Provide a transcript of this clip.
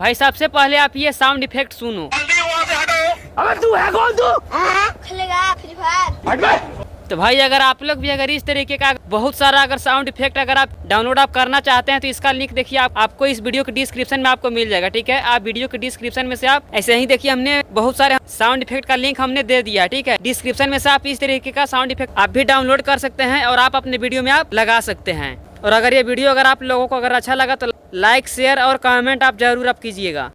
भाई सबसे पहले आप ये साउंड इफेक्ट सुनो। अबे तू है कौन तू? खेलेगा फ्री फायर। तो भाई अगर आप लोग भी अगर इस तरीके का बहुत सारा अगर साउंड इफेक्ट अगर आप डाउनलोड आप करना चाहते हैं तो इसका लिंक देखिए आपको इस वीडियो के डिस्क्रिप्शन में आपको मिल जाएगा। ठीक है, आप वीडियो के डिस्क्रिप्शन में से आप ऐसे ही देखिए, हमने बहुत सारे साउंड इफेक्ट का लिंक हमने दे दिया। ठीक है, डिस्क्रिप्शन में से आप इस तरीके का साउंड इफेक्ट आप भी डाउनलोड कर सकते हैं और आप अपने वीडियो में आप लगा सकते हैं। और अगर ये वीडियो अगर आप लोगों को अगर अच्छा लगा तो लाइक शेयर और कमेंट आप जरूर आप कीजिएगा।